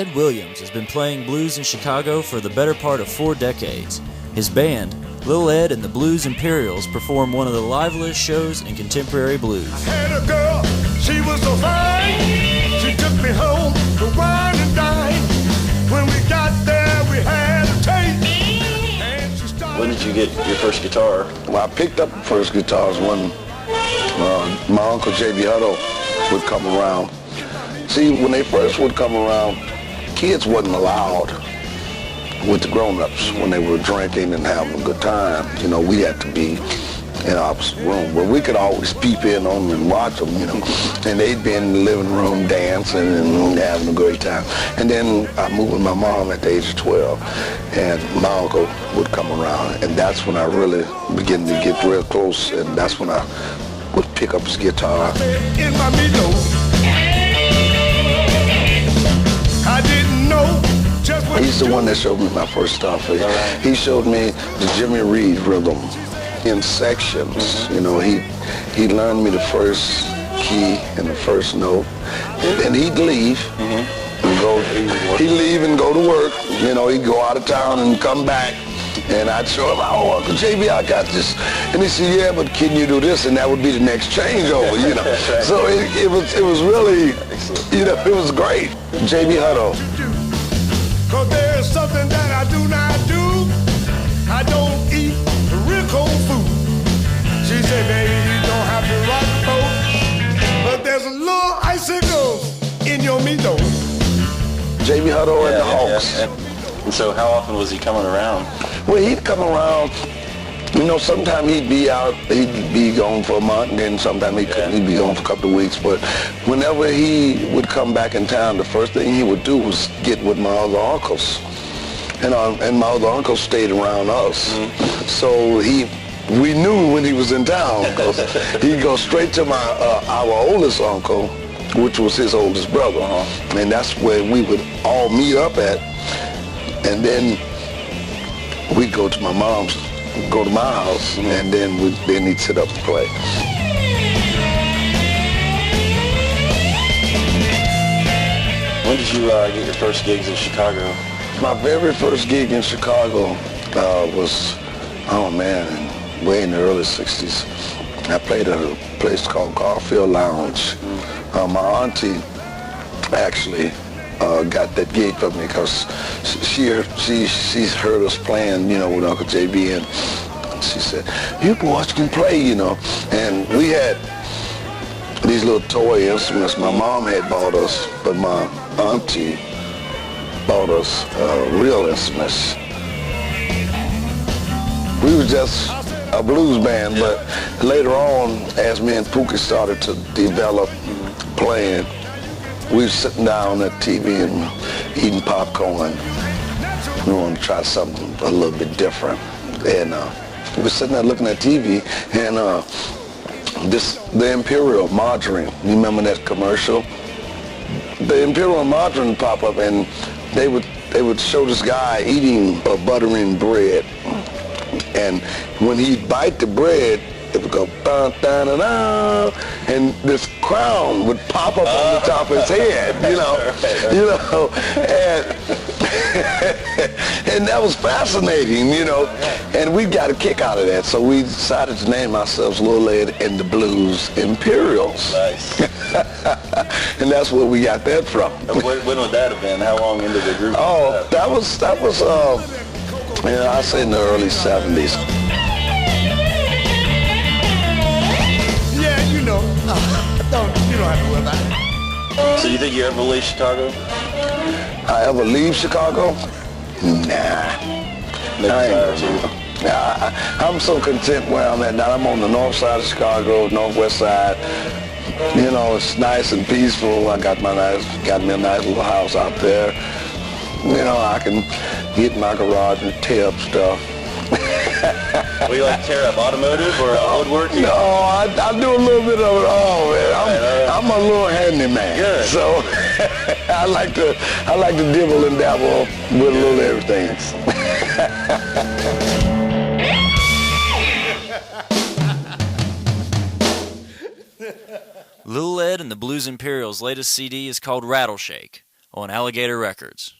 Ed Williams has been playing blues in Chicago for the better part of 4 decades. His band, Lil Ed and the Blues Imperials, perform one of the liveliest shows in contemporary blues. I had a girl, she was so fine. She took me home to wine and dine. When we got there, we had a taste. When did you get your first guitar? Well, I picked up the first guitars when my uncle J.B. Hutto would come around. See, when they first would come around, kids wasn't allowed with the grown-ups when they were drinking and having a good time. You know, we had to be in the opposite room, but we could always peep in on them and watch them, you know. And they'd be in the living room dancing and having a great time. And then I moved with my mom at the age of 12, and my uncle would come around, and that's when I really began to get real close, and that's when I would pick up his guitar. In my meatloaf. I didn't know just what. He's the one that showed me my first stuff. He showed me the Jimmy Reed rhythm in sections. You know, he learned me the first key and the first note, and he'd leave. And go. He'd leave and go to work. You know, he'd go out of town and come back. And I'd show him, oh, Uncle JB, I got this. And he said, yeah, but can you do this? And that would be the next changeover, you know. Right. So it was really, you know, it was great. JB Hutto. Cause there's something that I do not do. I don't eat real cold food. She said, baby, you don't have to rock the boat, but there's a little icicle in your meatloaf. JB Hutto and the Hawks. And so how often was he coming around? Well, he'd come around, you know, sometimes he'd be out, he'd be gone for a month, and then sometimes he'd be gone for a couple of weeks. But whenever he would come back in town, the first thing he would do was get with my other uncles. And my other uncles stayed around us. So we knew when he was in town, because he'd go straight to our oldest uncle, which was his oldest brother. And that's where we would all meet up at. And then we'd go to my mom's, go to my house, and then he'd sit up and play. When did you get your first gigs in Chicago? My very first gig in Chicago was, oh man, way in the early 60s. I played at a place called Garfield Lounge. My auntie actually got that gig for me because she's heard us playing, you know, with Uncle JB, and she said, you boys can play, you know. And we had these little toy instruments my mom had bought us, but my auntie bought us real instruments. We were just a blues band, but later on, as me and Pookie started to develop playing, we were sitting down at TV and eating popcorn. We wanted to try something a little bit different. And we were sitting there looking at TV, and the Imperial margarine, you remember that commercial? The Imperial margarine pop up, and they would show this guy eating buttering bread. And when he'd bite the bread, it would go dun, dun, dun, dun, and this crown would pop up on the top of his head, you know, and that was fascinating, you know, and we got a kick out of that, so we decided to name ourselves Lil Ed and the Blues Imperials. Nice. And that's where we got that from. When would that have been? How long into the group? Oh, that was I'd say in the early 70s. Yeah, you know, you don't have to worry about it. So you think you ever leave Chicago? I ever leave Chicago? Nah. I'm so content where I'm at now. I'm on the north side of Chicago, northwest side. You know, it's nice and peaceful. I got me a nice little house out there. You know, I can get in my garage and tear up stuff. What do you like to tear up, automotive or woodworking? No, I do a little bit of it all, man. I'm a little handyman. Good. So I like to dibble and dabble with a little everything. Lil Ed and the Blues Imperials' latest CD is called Rattleshake. on Alligator Records.